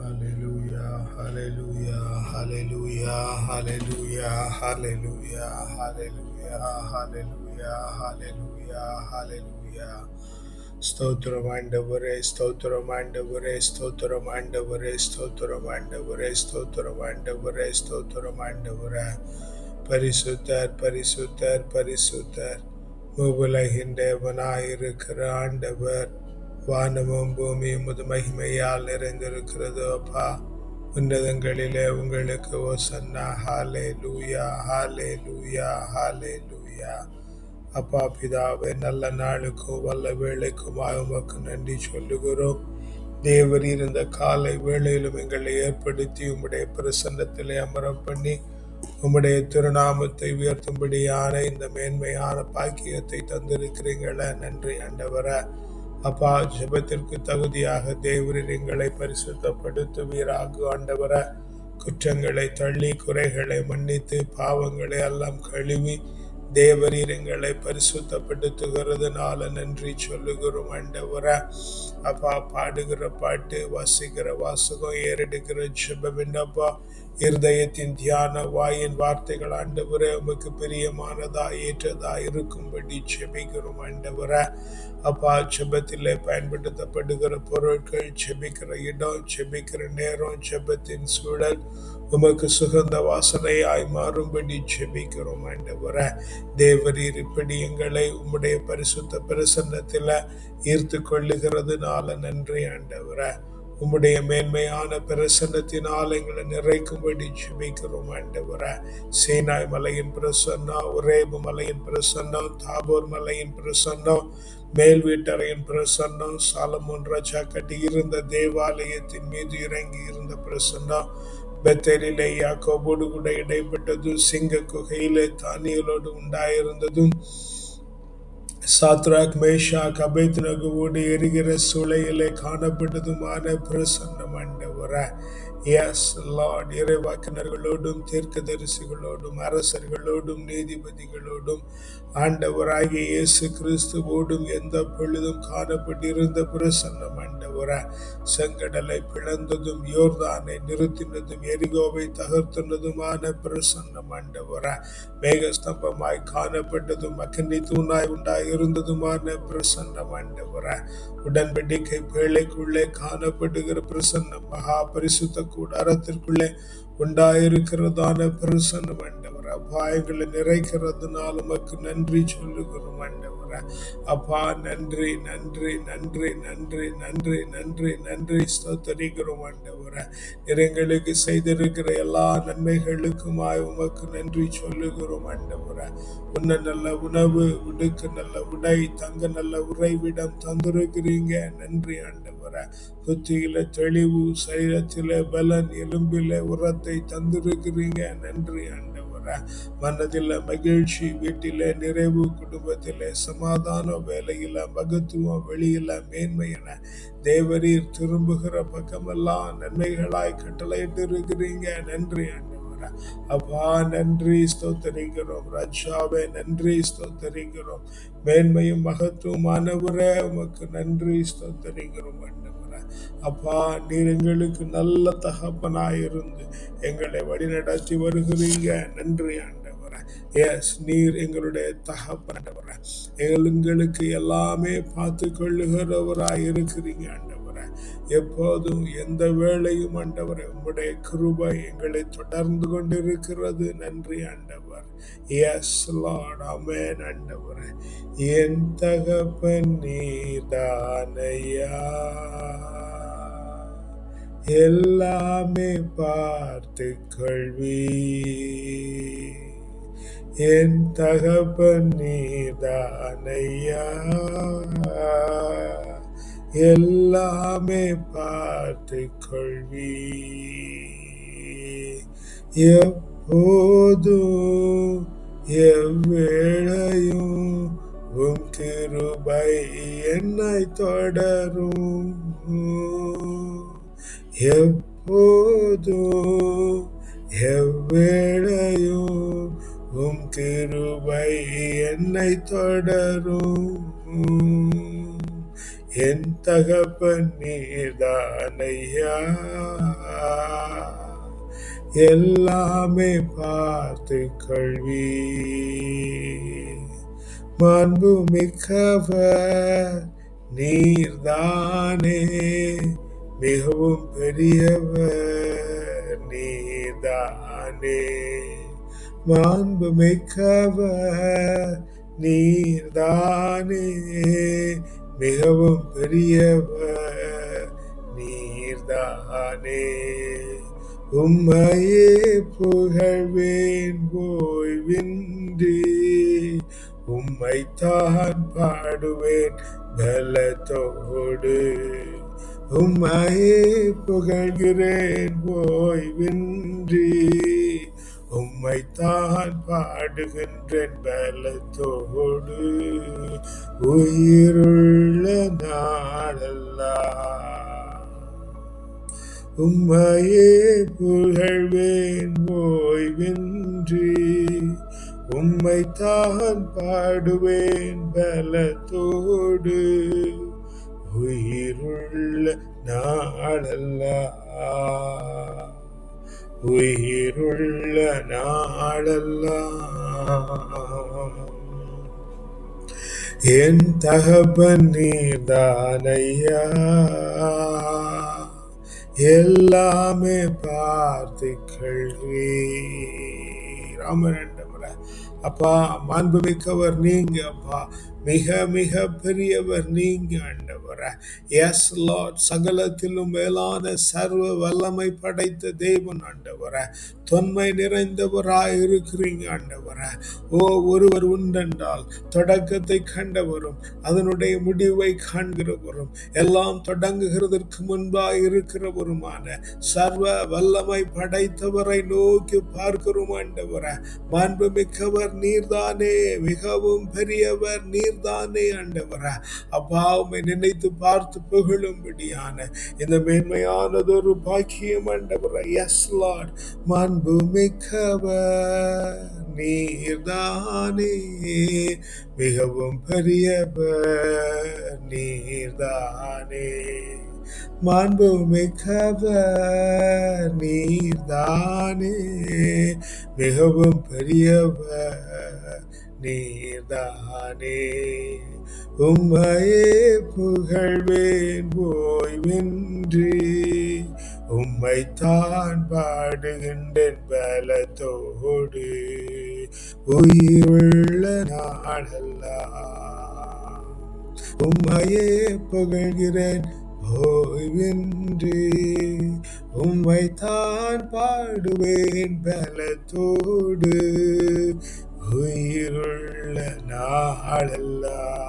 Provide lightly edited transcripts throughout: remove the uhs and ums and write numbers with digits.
Hallelujah, hallelujah, hallelujah, hallelujah, hallelujah, hallelujah, hallelujah, hallelujah, hallelujah. ஸ்தோத்திரம் ஆண்டவரே, ஸ்தோத்திரம் ஆண்டவரே, ஸ்தோத்திரம் ஆண்டவரே, ஸ்தோத்திரம் ஆண்டவரே, ஸ்தோத்திரம் ஆண்டவரே, ஸ்தோத்திரம் ஆண்டவரே. பரிசுத்தர், பரிசுத்தர், பரிசுத்தர். உலகின் தேவனாயிருக்கிற ஆண்டவர். வானமும் பூமியும் உமது மகிமையால் நிறைந்திருக்கிறது அப்பா. உன்னதங்களிலே உங்களுக்கு ஓசன்னா. ஹாலே லூயா, ஹாலே லூயா, ஹாலே லூயா. அப்பா பிதாவே, நல்ல நாளுக்கும் வல்ல வேளைக்குமாய் உமக்கு நன்றி சொல்லுகிறோம். தேவர் இருந்த காலை வேளையிலும் எங்களை ஏற்படுத்தி உம்முடைய பிரசன்னத்திலே அமர பண்ணி உம்முடைய திருநாமத்தை உயர்த்தும்படியான இந்த மேன்மையான பாக்கியத்தை தந்திருக்கிறீங்கள. நன்றி ஆண்டவரே. அப்பா, ஜெபத்திற்கு தகுதியாக தேவரீர் எங்களை பரிசுத்தப்படுத்துவீராக ஆண்டவர. குற்றங்களை தள்ளி குறைகளை மன்னித்து பாவங்களை எல்லாம் கழுவி தேவரீர் எங்களை பரிசுத்தப்படுத்துகிறதுனால நன்றி சொல்லுகிறோம் ஆண்டவர. அப்பா, பாடுகிற பாட்டு, வாசிக்கிற வாசகம், ஏறெடுக்கிற ஜெபம் என்னப்பா, இருதயத்தின் தியான வாயின் வார்த்தைகள் ஆண்டவரே உமக்கு பிரியமானதா ஏற்றதா இருக்கும்படி ஜெபிக்கிறோம் ஆண்டவர. அப்பா, ஜெபத்திலே பயன்படுத்தப்படுகிற பொருட்கள், ஜெபிக்கிற இடம், ஜெபிக்கிற நேரம், ஜெபத்தின் சூழல் உமக்கு சுகந்த வாசனையாய் மாறும்படி ஜெபிக்கிறோம் ஆண்டவர. தேவரீர் இப்படி எங்களை உம்முடைய பரிசுத்த பிரசன்னத்தில் ஈர்த்து கொள்ளுகிறதுனால நன்றி ஆண்டவர. உம்முடைய மேன்மையான பிரசன்னத்தினால் எங்களை நிறைக்கும்படி ஜெபிக்கிறோம் ஆண்டவர. சீனாய் மலையின் பிரசன்னம், உரேபு மலையின் பிரசன்னம், தாபோர் மலையின் பிரசன்னம், மேல் வீட்டறையின் பிரசன்னம், சாலமோன் ராஜா கட்டி இருந்த தேவாலயத்தின் மீது இறங்கி இருந்த பிரசன்னம், பெத்தேலிலே யாக்கோபோடு கூட இடைப்பட்டதும், சிங்க குகையிலே தானியலோடு உண்டாயிருந்ததும், சாத்ராக் மேஷாக் அபேத்நேகோவோடு எரிகிற சூளையிலே காணப்பட்டதுமான பிரசன்னம் ஆண்டவர. எஸ் லார்ட், இறைவாக்கினர்களோடும் தீர்க்கதரிசிகளோடும் அரசர்களோடும் நீதிபதிகளோடும் ஆண்டவராகிய இயேசு கிறிஸ்துவோடும் எந்த பொழுதும் காணப்பட்டிருந்த பிரசன்னம் ஆண்டவர. செங்கடலை பிளந்ததும், யோர்தானை நிறுத்தினதும், எரிகோவை தகர்த்தினதுமான பிரசன்னம் ஆண்டவர. மேகஸ்தம்பமாய் காணப்பட்டதும், அக்கினி தூணாய் உண்டாயிருந்ததுமான பிரசன்னம் ஆண்டவர. உடன்படிக்கை பேழைக்குள்ளே காணப்படுகிற பிரசன்னம், மகா பரிசுத்த கூடாரத்திற்குள்ளே உண்டாயிருக்கிறதான பிரசன்னம் ஆண்டவர. அபாயங்களை நிறைக்கிறதுனால உமக்கு நன்றி சொல்லுகிறோம் ஆண்டவர. அப்பா, நன்றி நன்றி நன்றி நன்றி நன்றி நன்றி நன்றி ஸ்தோத்தரிக்கிறோம் ஆண்டவர. எங்களுக்கு செய்திருக்கிற எல்லா நன்மைகளுக்குமாய் உமக்கு நன்றி சொல்லுகிறோம் ஆண்டவர. உன்ன நல்ல உணவு, உடுக்க நல்ல உடை, தங்க நல்ல உறைவிடம் தந்திருக்கிறீங்க. நன்றி ஆண்டவர. புத்தியில தெளிவு, சரீரத்தில பலன், எலும்பில உரத்தை தந்திருக்கிறீங்க. நன்றி ஆண்டவர. மனதில மகிழ்ச்சி, வீட்டில நிறைவு, குடும்பத்தில சமாதானம், வேலையில மகத்துவம், வெளியில மேன்மை என தேவரீர் திரும்புகிற பக்கமெல்லாம் நன்மைகளாய் கட்டளையிட்டு இருக்கிறீங்க. நன்றி ஆண்டவர. அப்பா, நன்றி ஸ்தோத்தரிக்கிறோம். ராஜாவே, நன்றி ஸ்தோத்தரிக்கிறோம். மேன்மையும் மகத்துவமானவரே உமக்கு நன்றி ஸ்தோத்தரிக்கிறோம் ஆண்டவர. அப்பா, நீர் எங்களுக்கு நல்ல தகப்பனாயிருந்து எங்களை வழிநடத்தி வருகிறீங்க. நன்றி ஆண்டவர. எஸ், நீர் எங்களுடைய தகப்பன் ஆண்டவர. எங்களுக்கு எல்லாமே பார்த்து கொள்ளுகிறவராய் இருக்கிறீங்க ஆண்டவர. எப்போதும் எந்த வேளையும் ஆண்டவரை உம்முடைய கிருபை எங்களை தொடர்ந்து கொண்டிருக்கிறது. நன்றி ஆண்டவர். எஸ் லார்ட், ஆமென் ஆண்டவர. என் தகப்பன் நீர்தானையா, எல்லாமே பார்த்து கொள்வி. என் தகப்பன் நீர்தானையா, எல்லாமே பார்த்து கொள்வி. எப்போதும் எவ்வேளையும் உம் கிருபை என்னை தொடரும். எப்போதும் எவ்வேளையும் உம் கிருபை என்னை தொடரும். என் தகப்பன் நீர்தானையா, எல்லாமே பார்த்து கொள்வி. மாண்பு மிக்கவர் நீர்தானே, மிகவும் பெரியவர் நீர்தானே. மாண்பு மிக்கவர் நீர்தானே, மிகவும் பெரியவர் நீர்தானே. உம்மையே புகழ்வேன் ஓய்வின்றி, உம்மைத்தான் பாடுவேன் பலத்தோடு. உம்மையே புகழ்கிறேன் ஓய்வின்றி, உம்மைத்தான் பாடுகின்றேன் பலத்தோடு. உயிருள்ள நாளெல்லாம் உம்மையே புகழ்வேன் ஓய்வின்றி, உம்மைத்தான் பாடுவேன் பலத்தோடு. உயிருள்ள நாளெல்லாம், உயிருள்ள நாளெல்லாம் என் தகப்பன் நீர்தானையா, எல்லாமே பார்த்து கொள்வீர். ஆமென். அப்பா, மாண்புமிக்கவர் நீங்க அப்பா, மிக மிக பெரியவர் நீங்க ஆண்டவரே. எஸ் லார்ட், சகலத்திலும் மேலான சர்வ வல்லமை படைத்த தேவன் ஆண்டவரே. தொன்மை நிறைந்தவராய் இருக்கிறீங்க ஆண்டவரே. ஓ, ஒருவர் உண்டென்றால் தொடக்கத்தை கண்டவரும் அதனுடைய முடிவை காண்கிறவரும் எல்லாம் தொடங்குகிறதற்கு முன்பாய் இருக்கிறவருமான சர்வ வல்லமை படைத்தவரை நோக்கி பார்க்கிறோம் ஆண்டவரே. மாண்புமிக்கவர் நீர்தானே, மிகவும் பெரியவர் நீர்தானே ஆண்டவரே. அப்பா, உம்மை நினைத்து பார்த்து புகழும்படியான இந்த மேன்மையானதொரு பாக்கியம் ஆண்டவரே. எஸ் லார்ட், மாண்புமிக்கவர் நீர்தானே, மிகவும் பெரியவர் நீர்தானே. மாண்புமிக்கவர் நீர்தானே, மிகவும் பெரியவர் நீர்தானே. உம்மையே புகழ்வேன் ஓய்வின்றி, உம்மைத்தான் பாடுகின்றேன் பலத்தோடு. உயிருள்ள நாளெல்லாம் உம்மையே புகழ்கிறேன் ஓய்வின்றி, உம்மைத்தான் பாடுவேன் பலத்தோடு. உயிருள்ள நாளெல்லாம்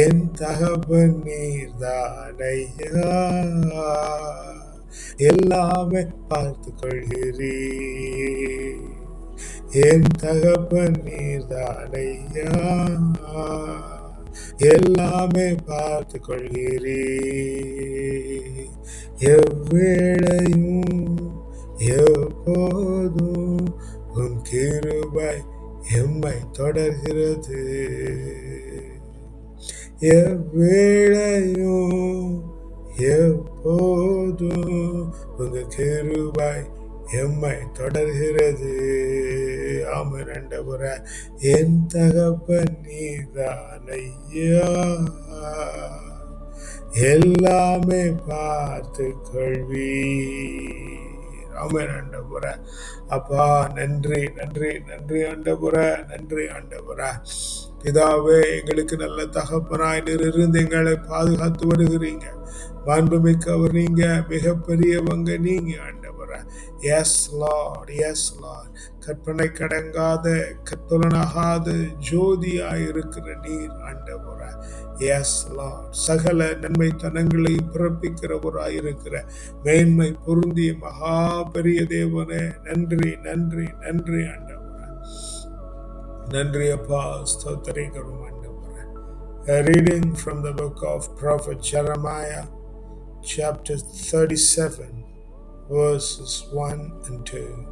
என் தகப்பன் நீர்தானையா, எல்லாமே பார்த்து கொள்கிறீர். என் தகப்பன் நீர்தானையா, எல்லாமே பார்த்து கொள்கிறீர். எவ்வேளையும் எப்போதும் உன் கிருபை எம்மை தொடர்கிறது. எவ்வேளையும் எப்போதும் உங்க கிருபை எம்மை தொடர்கிறது. ஆமென் ஆண்டவரே. என் தகப்பன் நீர்தானையா, எல்லாமே பார்த்து கொள்வீர். ஆமென் ஆண்டவரே. அப்பா, நன்றி நன்றி நன்றி ஆண்டவரே, நன்றி ஆண்டவரே. பிதாவே, எங்களுக்கு நல்ல தகப்பனாய் இருந்து எங்களை பாதுகாத்து வருகிறீங்க. மாண்புமிக்கவர் நீங்க, மிகப்பெரியவங்க நீங்க ஆண்டவரே. Yes Lord, yes Lord. கற்பனை கடங்காத கற்பலனாகாத ஜோதியாய் இருக்கிற நீர் ஆண்டவரே. Yes Lord. சகல நன்மை தனங்களை பிறப்பிக்கிறவராயிருக்கிற மேன்மை பொருந்திய மகா பெரிய தேவனே, நன்றி நன்றி நன்றி ஆண்டவரே. நன்றி அப்பா, ஸ்தோத்திரிக்கிறோம் ஆண்டவரே. A reading from the book of Prophet Jeremiah, chapter 37, verses 1 and 2.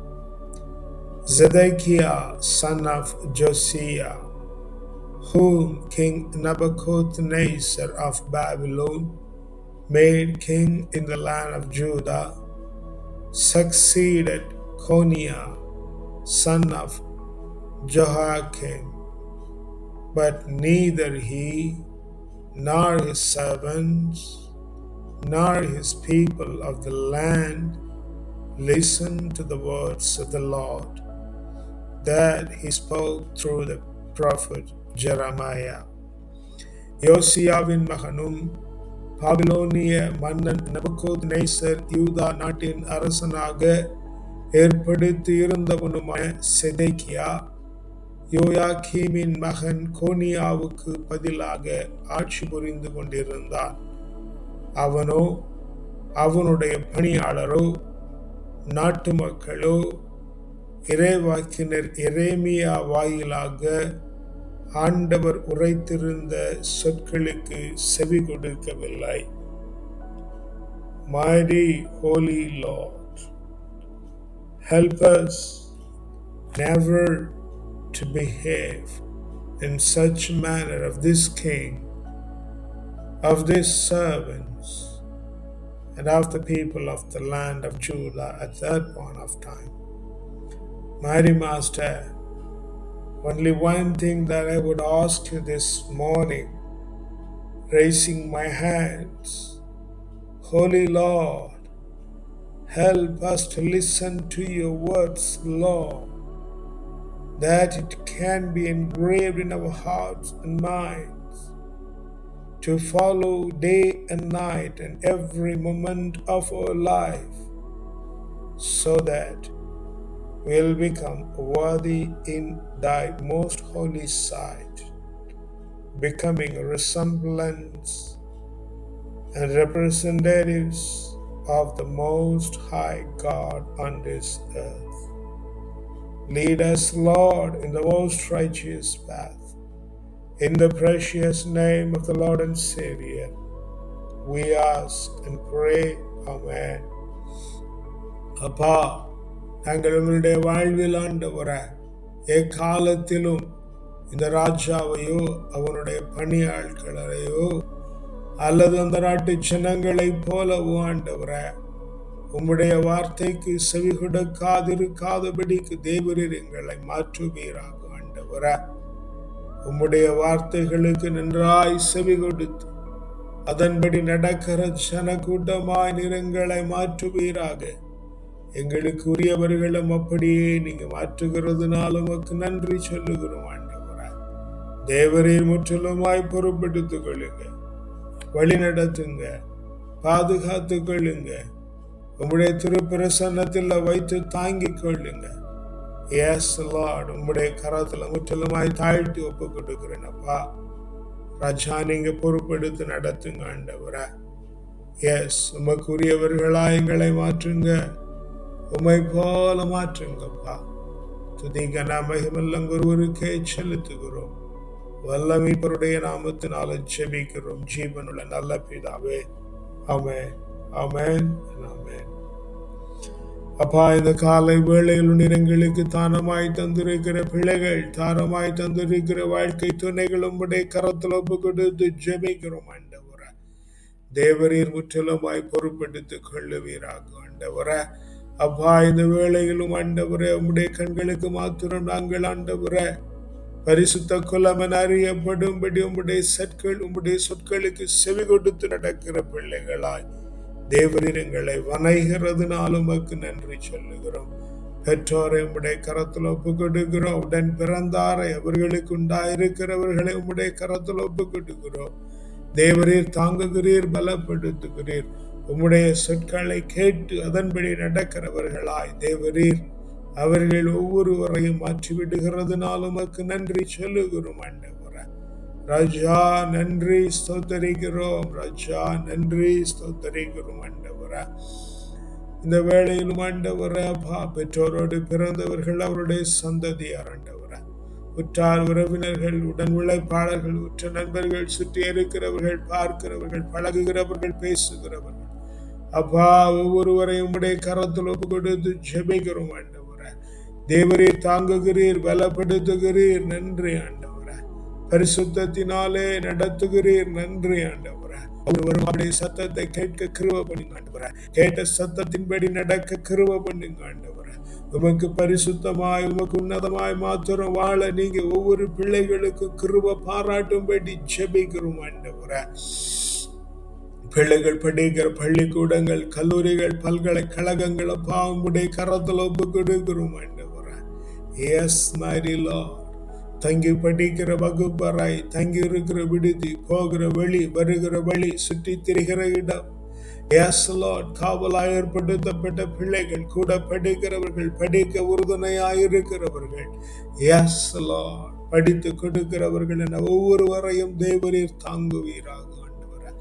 Zedekiah, son of Josiah, whom King Nebuchadnezzar of Babylon made king in the land of Judah, succeeded Coniah, son of Jehoiakim. But neither he, nor his servants, nor his people of the land listened to the words of the Lord that he spoke through the prophet Jeremiah. யோசியாவின் மகனும் பாபிலோனிய மன்னன் நெபுகாத்நேசர் யூதா நாட்டின் அரசனாக ஏற்படுத்தியிருந்தவனுமான Zedekiah யோயாக்கீமின் மகன் கோனியாவுக்கு பதிலாக ஆட்சி புரிந்து கொண்டிருந்தான். அவனோ அவனுடைய பணியாளரோ நாட்டு மக்களோ இறைவாக்கினர் எரேமியா வாயிலாக ஆண்டவர் உரைத்திருந்த சொற்களுக்கு செவி கொடுக்கவில்லை. Mighty Holy Lord, help us never to behave in such a manner of this king, of these servants, and of the people of the land of Judah at that point of time. Mighty Master, only one thing that I would ask you this morning, raising my hands, Holy Lord, help us to listen to your words, Lord, that it can be engraved in our hearts and minds, to follow day and night and every moment of our life, so that we'll become worthy in thy most holy sight, becoming a resemblance and representatives of the Most High God on this earth. Lead us, Lord, in the most righteous path. In the precious name of the Lord and Savior, we ask and pray. Amen. அப்பா, நாங்கள் உங்களுடைய வாழ்வில் ஆண்டவரே எக்காலத்திலும் இந்த ராஜாவையோ அவனுடைய பணியாட்களையோ அல்லது அந்த நாட்டு ஜனங்களைப் போலவோ ஆண்டவரே உம்முடைய வார்த்தைக்கு செவி கொடுக்காதிருக்காதபடிக்கு தேவரீர் எங்களை மாற்றுவீராக. ஆண்டவரே உம்முடைய வார்த்தைகளுக்கு நன்றாய் செவி கொடுத்து அதன்படி நடக்கிற ஜனக்கூட்டமாய் நிறங்களை மாற்றுவீராக. எங்களுக்கு உரியவர்களும் அப்படியே நீங்க மாற்றுகிறதுனால உமக்கு நன்றி சொல்லுகிறோம். ஆண்டவரே தேவரீர் முற்றிலுமாய் பொறுப்பெடுத்துக் கொள்ளுங்க, வழி நடத்துங்க, பாதுகாத்துக் கொள்ளுங்க, உம்முடைய திருப்பிரசன்னத்தில் வைத்து தாங்கிக் கொள்ளுங்க. எஸ் லார்ட், உம்முடைய கரத்துல முற்றிலுமாய் தாழ்த்தி ஒப்பு கொடுக்கிறேனப்பா. ராஜா நீங்க பொறுப்பெடுத்து நடத்துங்க ஆண்டவரே. எஸ், உமக்குரியவர்களா எங்களை மாற்றுங்க, உம்மை போல மாற்றுங்கப்பா. துதிகன மகிமெல்லாம் ஒருவருக்கே செலுத்துகிறோம். வல்ல மீட்பருடைய நாமத்தினால ஜெபிக்கிறோம் ஜீவனுள்ள நல்ல பிதாவே. ஆமென், ஆமென், ஆமென். அப்பா, இந்த காலை வேளையில் நிறங்களுக்கு தானமாய் தந்திருக்கிற பிள்ளைகள், தானமாய் தந்திருக்கிற வாழ்க்கை துணைகள் உம்முடைய கரத்தில் ஒப்பு கொடுத்து ஜெபிக்கிறோம் ஆண்டவரே. தேவரீர் முற்றிலுமாய் பொறுப்பெடுத்துக் கொள்ளுவீராக ஆண்டவரே. அப்பா, இந்த வேளையிலும் ஆண்டவரே உம்முடைய கண்களுக்கு மாத்திரம் நாங்கள் ஆண்டவரே பரிசுத்த குலம் என அறியப்படும்படி உம்முடைய சொற்களுக்கு செவி கொடுத்து நடக்கிற பிள்ளைகளாய் தேவரீர் எங்களை வணைகிறதுனால உமக்கு நன்றி சொல்லுகிறோம். பெற்றோரை உம்முடைய கரத்தில் ஒப்பு கொடுக்கிறோம். உடன் பிறந்தாரை அவர்களுக்கு உண்டாயிருக்கிறவர்களை உம்முடைய கரத்தில் ஒப்பு கொடுக்கிறோம். தேவரீர் தாங்குகிறீர், பலப்படுத்துகிறீர். உம்முடைய சொற்களை கேட்டு அதன்படி நடக்கிறவர்களாய் தேவரீர் அவர்கள் ஒவ்வொருவரையும் மாற்றி விடுகிறதுனால உமக்கு நன்றி சொல்லுகிறோம் ஆண்டவரே. ராஜா நன்றி ஸ்தோத்தரிக்கிறோம், ராஜா நன்றி ஸ்தோத்தரிக்கிறோம் ஆண்டவரே. இந்த வேளையிலும் ஆண்டவரே அப்பா, பெற்றோரோடு பிறந்தவர்கள் அவருடைய சந்ததியார் ஆண்டவரே, உற்றார் உறவினர்கள், உடன் உழைப்பாளர்கள், உற்ற நண்பர்கள், சுற்றி இருக்கிறவர்கள், பார்க்கிறவர்கள், பழகுகிறவர்கள், பேசுகிறவர்கள், அப்பா ஒவ்வொருவரையும் உம்முடைய கரத்தில் ஒப்பு கொடுத்து ஜெபிக்கிறோம் ஆண்டவரே. தேவரீர் தாங்குகிறீர், பலப்படுத்துகிறீர். நன்றி ஆண்டவரே. பரிசுத்தத்தினாலே நடத்துகிறீர். நன்றி ஆண்டவரே. ஒருவரும் அவருடைய சத்தத்தை கேட்க கிருபை பண்ணுங்க ஆண்டவரே. கேட்ட சத்தத்தின்படி நடக்க கிருபை பண்ணுங்க ஆண்டவரே. உமக்கு பரிசுத்தமாய் உமக்கு உன்னதமாய் மாத்திரம் வாழ நீங்க ஒவ்வொரு பிள்ளைகளுக்கும் கிருபை பாராட்டும்படி ஜெபிக்கிறோம் ஆண்டவரே. பிள்ளைகள் படிக்கிற பள்ளிக்கூடங்கள், கல்லூரிகள், பல்கலைக்கழகங்கள் அப்பா உம்முடைய கரத்தில் ஒப்பு கொடுக்கிறோம் ஆண்டவரே. Yes mighty Lord. தங்கி படிக்கிற வகுப்பறை, தங்கி இருக்கிற விடுதி, போகிற வழி, வருகிற வழி, சுற்றி திரிகிற இடம், எஸ் லார்ட், காவலாய் ஏற்படுத்தப்பட்ட பிள்ளைகள், கூட படிக்கிறவர்கள், படிக்க உறுதுணையாயிருக்கிறவர்கள், எஸ் லார்ட், படித்து கொடுக்கிறவர்கள் என ஒவ்வொருவரையும் தேவரீர் தாங்குவீராக ஆண்டவரே.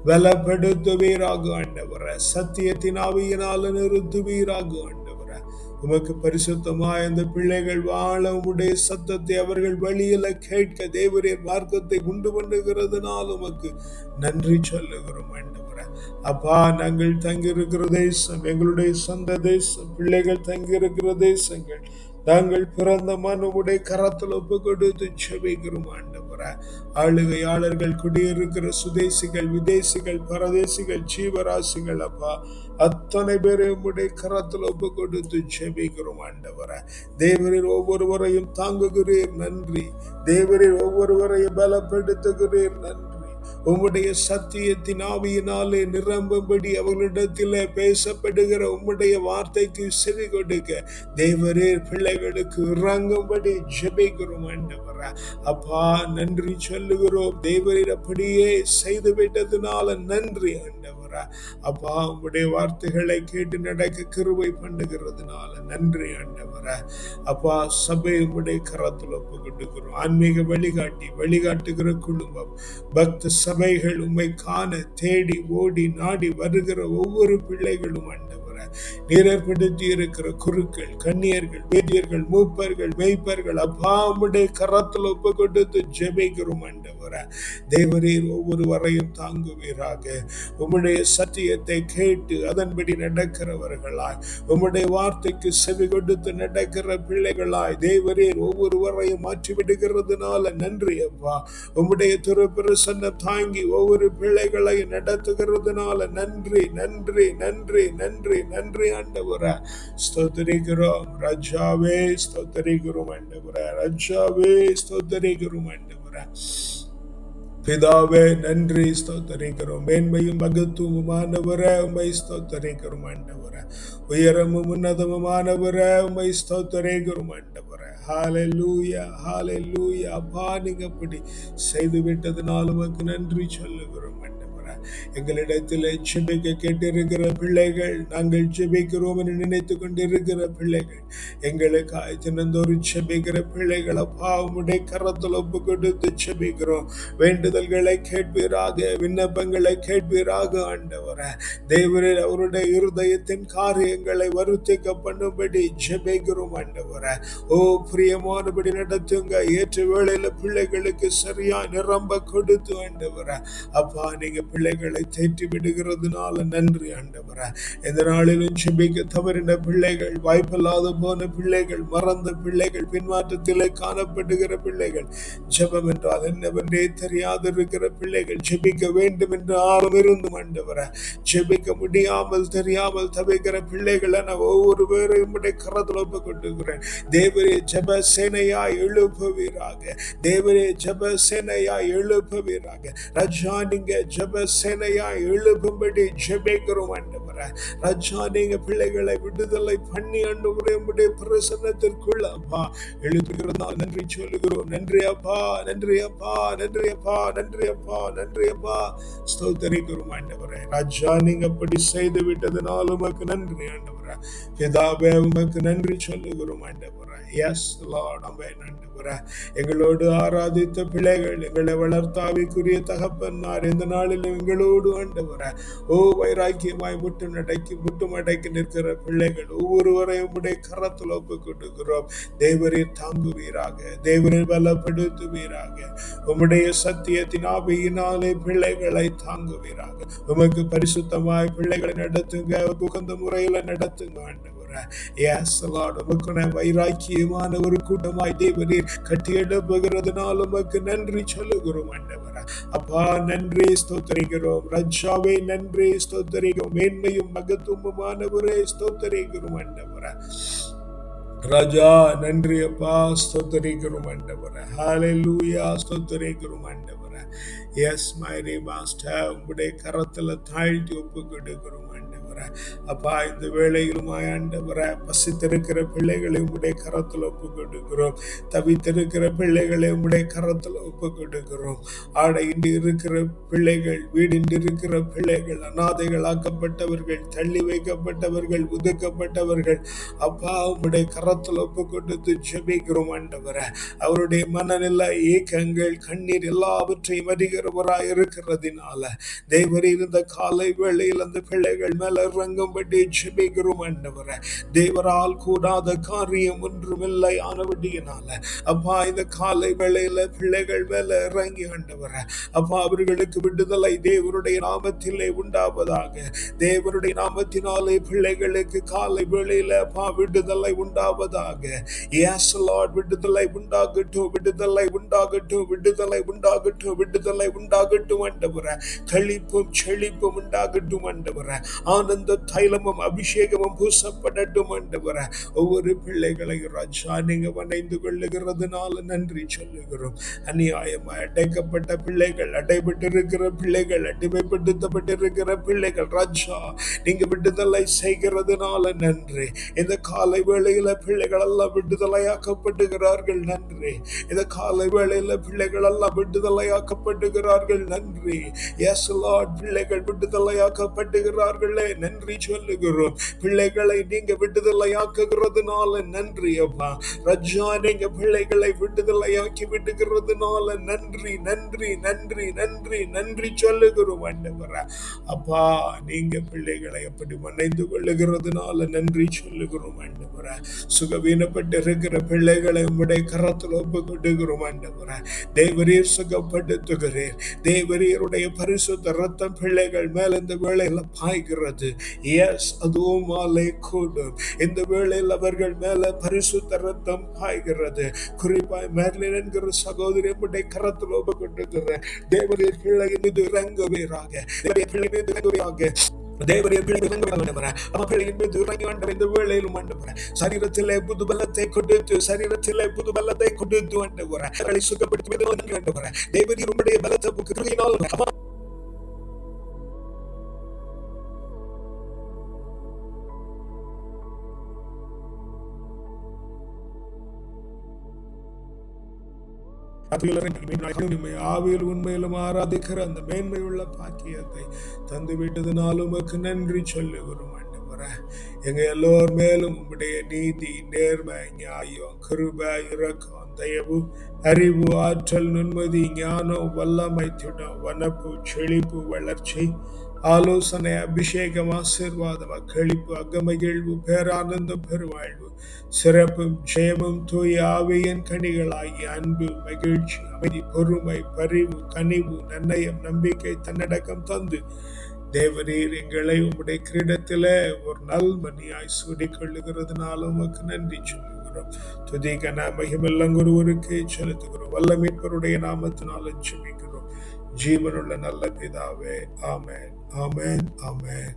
பலப்படுத்துவீராக ஆண்டவரே. சத்தியத்தின் ஆவியினால் நிறுத்துவீராக ஆண்டவரே. உமக்கு பரிசுத்தமாய் அந்த பிள்ளைகள் வாழ உம்முடைய சத்தத்தை அவர்கள் வழியில கேட்க தேவரீர் மார்க்கத்தை உண்டு பண்ணுகிறதுனால் உமக்கு நன்றி சொல்லுகிறோம் ஆண்டவரே. அப்பா, நாங்கள் தங்கியிருக்கிற தேசம் எங்களுடைய சொந்த தேசம், பிள்ளைகள் தங்கியிருக்கிற தேசங்கள், நாங்கள் பிறந்த மனுடைய கரத்தில் ஒப்பு கொடுத்து செபிக்கிறோம் ஆண்டவரே. ஆளுகையாளர்கள், குடியிருக்கிற சுதேசிகள், விதேசிகள், பரதேசிகள், ஜீவராசிகள் அப்பா அத்தனை பேரையும் உம்முடைய கரத்தில் ஒப்பு கொடுத்து செபிக்கிறோம் ஆண்டவரே. தேவரீர் ஒவ்வொருவரையும் தாங்குகிறீர். நன்றி. தேவரீர் ஒவ்வொருவரையும் பலப்படுத்துகிறீர். நன்றி. உம்முடைய சத்தியத்தின் ஆவியினாலே நிரம்பும்படி அவர்களிடத்திலே பேசப்படுகிற உம்முடைய வார்த்தைக்கு செவி கொடுக்க தேவரீர் பிள்ளைகளுக்கு இறங்கும்படி ஜெபிக்கிறோம் ஆண்டவரே. அப்பா, நன்றி சொல்லுகிறோம். தேவரீர் அப்படியே செய்து விட்டதுனால நன்றி ஆண்டவரே. அப்பா, உம்முடைய வார்த்தைகளை கேட்டு நடக்க கிருபை பண்ணுகிறதுனால நன்றி ஆண்டவரே. அப்பா, சபை உம்முடைய கரத்தில் ஒப்பு கொடுக்கிறோம். ஆன்மீக வழிகாட்டுகிற குடும்பம், பக்த சபைகள் உம்மை காண தேடி ஓடி நாடி வருகிற ஒவ்வொரு பிள்ளைகளும் ஆண்டவரே. நீர் ஏற்படுத்தி இருக்கிற குருக்கள், கன்னியர்கள், வேதியர்கள், மூப்பர்கள், மெய்ப்பர்கள் அப்பா உம்முடைய கரத்தில் ஒப்பு கொடுத்து ஜெபிக்கிறோம் ஆண்டவரே. தேவரீர் ஒவ்வொருவரையும் தாங்குவீராக. உம்முடைய சத்தியத்தை கேட்டு அதன்படி நடக்கிறவர்களாய், உம்முடைய வார்த்தைக்கு செவி கொடுத்து நடக்கிற பிள்ளைகளாய் தேவரீர் ஒவ்வொருவரையும் மாற்றி விடுகிறதுனால நன்றி அப்பா. உம்முடைய திருப்பிரசன்னம் தாங்கி ஒவ்வொரு பிள்ளைகளை நடத்துகிறதுனால நன்றி நன்றி நன்றி நன்றி நன்றி ஆண்டவரே. ஸ்தோத்திரிக்கிறோம் ராஜாவே, ஸ்தோத்திரிக்கிறோம் ஆண்டவரே. ராஜாவே, ஸ்தோத்திரிக்கிறோம் ஆண்டவரே. பிதாவே, நன்றி, ஸ்தோத்திரிக்கிறோம். மேன்மையும் மகத்துவமானவரே உம்மை ஸ்தோத்திரிக்கிறோம் ஆண்டவரே. உயரமும் உன்னதமுமானவரே உம்மை ஸ்தோத்திரிக்கிறோம் ஆண்டவரே. ஹல்லேலூயா, ஹல்லேலூயா. அப்பா, நீங்க அப்படி செய்து விட்டதுனால உமக்கு நன்றி சொல்லுகிறோம் ஆண்டவரே. எங்களிடத்தில் ஜெபிக்க கேட்டிருக்கிற பிள்ளைகள், நாங்கள் ஜெபிக்கிறோம் என்று நினைத்து கொண்டிருக்கிற பிள்ளைகள், எங்களுக்காய் தினந்தோறும் ஜெபிக்கிற பிள்ளைகள் அப்பா உம்முடைய கரத்தில் ஒப்பு கொடுத்து ஜெபிக்கிறோம். வேண்டுதல்களை கேட்பீராக, விண்ணப்பங்களை கேட்பீராக ஆண்டவரே. தேவரீர் அவருடைய இருதயத்தின் காரியங்களை வருத்திக்க பண்ணும்படி ஜெபிக்கிறோம் ஆண்டவரே. ஓ பிரியமானபடி நடத்துங்க. ஏற்ற வேளையில பிள்ளைகளுக்கு சரியா நிரம்ப கொடுத்து ஆண்டவரே. அப்பா, நீங்க பிள்ளைகளை தேற்றி விடுகிறதுனால நன்றி ஆண்டவரே. இந்த நாளிலும் ஜெபிக்க தவறின பிள்ளைகள், வாய்ப்பில்லாத போன பிள்ளைகள், மறந்த பிள்ளைகள், பின்மாற்றத்திலே காணப்படுகிற பிள்ளைகள், ஜெபம் என்றால் என்னவென்றே தெரியாதிருக்கிற பிள்ளைகள், ஜெபிக்க வேண்டும் என்று ஆர்வம் இருந்தும் ஆண்டவரே ஜெபிக்க முடியாமல் தெரியாமல் தவிக்கிற பிள்ளைகள் என ஒவ்வொரு பேரையும் கரத்தில் ஒப்பு கொண்டுகிறேன். தேவரே ஜெப சேனையாய் எழுப்புவீராக. தேவரே ஜெப சேனையாய் எழுப்புவீராக. ராஜா, நீங்க ஜெப சேனையாய் எழுப்பும்படி ஜெபிக்கிறோம் ஆண்டவரே. ராஜா, நீங்க பிள்ளைகளை விடுதலை பண்ணி ஆண்டவரே உம்முடைய பிரசன்னத்திற்குள்ள அப்பா எழுப்புகிறதால் நன்றி சொல்லுகிறோம். நன்றி அப்பா, நன்றி அப்பா, நன்றி அப்பா, நன்றி அப்பா, நன்றி அப்பா. ஸ்தோத்திரிக்கிறோம் ஆண்டவரே. ராஜா, நீங்க அப்படி செய்து விட்டதுனால உமக்கு நன்றி ஆண்டவரே. பிதாவே, உமக்கு நன்றி சொல்லுகிறோம் ஆண்டவரே. எஸ் லார்ட், ஆமென் ஆண்டவரே. எங்களோடு ஆராதித்த பிள்ளைகள், எங்களை வளர்த்தாவிக்குரிய தகப்பனார் இந்த நாளில் எங்களோடு ஆண்டவரே ஓ வைராக்கியமாய் முட்டுமடக்கி நிற்கிற பிள்ளைகள் ஒவ்வொருவரையும் உடைய கரத்தில் ஒப்பு கொடுக்கிறோம். தேவரீர் தாங்குவீராக, தேவரீர் பலப்படுத்துவீராக. உம்முடைய சத்தியத்தின் ஆவியினாலே பிள்ளைகளை தாங்குவீராக. உமக்கு பரிசுத்தமாய் பிள்ளைகளை நடத்துங்க, உகந்த முறையில நடத்துங்க ஆண்டவரே. ஆண்டவரே. Yes Lord, உமக்குன வைராக்கியமான ஒரு கூட்டமாய் தேவரீர் கட்டி எழுப்புகிறதுனால உமக்கு நன்றி சொல்லுகிறோம் ஆண்டவரே. அப்பா நன்றி ஸ்தோத்திரிக்கிறோம். ராஜாவே நன்றி ஸ்தோத்திரிக்கிறோம். மேன்மையும் மகத்துவமானவரே ஸ்தோத்திரிக்கிறோம் ஆண்டவரே. ராஜா நன்றி அப்பா ஸ்தோத்திரிக்கிறோம் ஆண்டவரே. ஹல்லேலூயா ஸ்தோத்திரிக்கிறோம் ஆண்டவரே. எஸ் மை மாஸ்டர், உங்களுடைய கரத்துல தாழ்த்தி ஒப்பு கொடுக்கிறோம் ஆண்டவரே. அப்பா இந்த வேளையிலும் ஆண்டவரே பசித்திருக்கிற பிள்ளைகளை உங்களுடைய கரத்துல ஒப்பு கொடுக்கிறோம். தவித்திருக்கிற பிள்ளைகளை உங்களுடைய கரத்துல ஒப்பு கொடுக்கிறோம். ஆடையின்றி இருக்கிற பிள்ளைகள், வீடின்றி இருக்கிற பிள்ளைகள், அநாதைகளாக்கப்பட்டவர்கள், தள்ளி வைக்கப்பட்டவர்கள், ஒதுக்கப்பட்டவர்கள், அப்பா உங்களுடைய கரத்துல ஒப்பு கொடுத்து ஜெபிக்கிறோம் ஆண்டவரே. அவருடைய மனநிலை, ஏக்கங்கள், கண்ணீர் எல்லாவற்றையும் அறிகிறவராய் இருக்கிறதுனால தேவரீர் இந்த காலை வேளையில் அந்த பிள்ளைகள் மேல இறங்கும்படி ஜெபிக்கிறோம் ஆண்டவரே. தேவரால் கூடாத காரியம் ஒன்றுமில்லை ஆனபடியினால அப்பா இந்த காலை வேளையில பிள்ளைகள் மேல இறங்கி ஆண்டவரே அப்பா அவர்களுக்கு விடுதலை தேவருடைய நாமத்திலே உண்டாவதாக. தேவருடைய நாமத்தினாலே பிள்ளைகளுக்கு காலை வேளையில அப்பா விடுதலை உண்டாவதாக. Yes Lord, விடுதலை உண்டாகட்டும், விடுதலை உண்டாகட்டும், விடுதலை உண்டாகட்டும், விடுதலை உண்டாகட்டும் ஆண்டவரே. களிப்பும் செழிப்பும் உண்டாகட்டும் ஆண்டவரே. ஆனந்த தைலமும் அபிஷேகமும் பூசப்படட்டும் ஆண்டவரே. ஒவ்வொரு பிள்ளைகளை ராஜா நீங்க வணைந்து கொள்ளுகிறதுனால நன்றி சொல்லுகிறோம். அநியாயமாய் அடைக்கப்பட்ட பிள்ளைகள், அடைபட்டிருக்கிற பிள்ளைகள், அடிமைப்படுத்தப்பட்டிருக்கிற பிள்ளைகள் ராஜா நீங்க விடுதலை செய்கிறதுனால நன்றி. இந்த காலை வேளையில பிள்ளைகள் எல்லாம் விடுதலையாக்கப்படுகிறார்கள் நன்றி. இந்த காலை வேளையில பிள்ளைகள் எல்லாம் விடுதலையாக்கப்படுகிறார்கள் நன்றி. Yes Lord, பிள்ளைகள் விடுதலையாக்கப்படுகிறார்களே நன்றி சொல்லுகிறோம். பிள்ளைகளை நீங்க விடுதலையாக்குகிறதுனால நன்றி அப்பா. ராஜா நீங்க பிள்ளைகளை விடுதலையாக்கி விடுகிறதுனால நன்றி நன்றி நன்றி நன்றி நன்றி சொல்லுகிறோம் ஆண்டவரே. அப்பா நீங்க பிள்ளைகளை அப்படி மன்னித்து கொள்ளுகிறதுனால நன்றி சொல்லுகிறோம் ஆண்டவரே. சுகவீனப்பட்டிருக்கிற பிள்ளைகளை உம்முடைய கரத்தில் ஒப்பு கொடுக்கிறோம் ஆண்டவரே. தேவரீர் சுகப்படுத்துகிறீர். தேவரீருடைய பரிசுத்த ரத்தம் பிள்ளைகள் மேல இந்த வேளையில பாய்கிறது. எஸ் அதுவும் மாலை கூடும். இந்த வேளையில் அவர்கள் மேல பரிசுத்த ரத்தம் பாய்கிறது. குறிப்பாய் மேர்லின் என்கிற சகோதரி உம்முடைய கரத்தில் ஒப்பு கொடுக்கிறேன். தேவரீர் பிள்ளையின் மீது இறங்குவீராக. பிள்ளை மீது இறங்குவீராக. சரீரத்திலே புது பலத்தை கொடுத்து, சரீரத்திலே புது பலத்தை கொடுத்து ஆண்டவரே சுகப்படுத்தி ஆண்டவரே. தேவரீர் உம்முடைய பலத்தை கிருபையினால் ஆவியில் உண்மையிலும் ஆராதிக்கிற அந்த மேன்மையுள்ள பாக்கியத்தை தந்து விட்டதுனால உமக்கு நன்றி சொல்லுகிறோம் ஆண்டவரே. எங்க எல்லோர் மேலும் உம்முடைய நீதி, நேர்மை, நியாயம், கிருபை, இரக்கம், தயவு, அறிவு, ஆற்றல், நுண்மதி, ஞானம், வல்லமை, திடம், வனப்பு, செழிப்பு, வளர்ச்சி, ஆலோசனை, அபிஷேகம், ஆசீர்வாதம், அக்களிப்பு, அகமகிழ்வு, பேரானந்தம், பெருவாழ்வு, சிறப்பும் ஜெயமும் தூய ஆவியின் கனிகளாகிய அன்பு, மகிழ்ச்சி, அமைதி, பொறுமை, பரிவு, கனிவு, நன்னயம், நம்பிக்கை, தன்னடக்கம் தந்து தேவரீர் எங்களை உம்முடைய கிரீடத்திலே ஒரு நல் மணியாய் சூடிக் கொள்ளுகிறதுனால உமக்கு நன்றி சொல்லுகிறோம். துதி கன மகிமெல்லாம் ஒருவருக்கு செலுத்துகிறோம். வல்ல மீட்பருடைய நாமத்தினால ஜெபிக்கிறோம். ஜீவனுள்ள நல்ல பிதாவே, ஆமென், ஆமென், ஆமென்.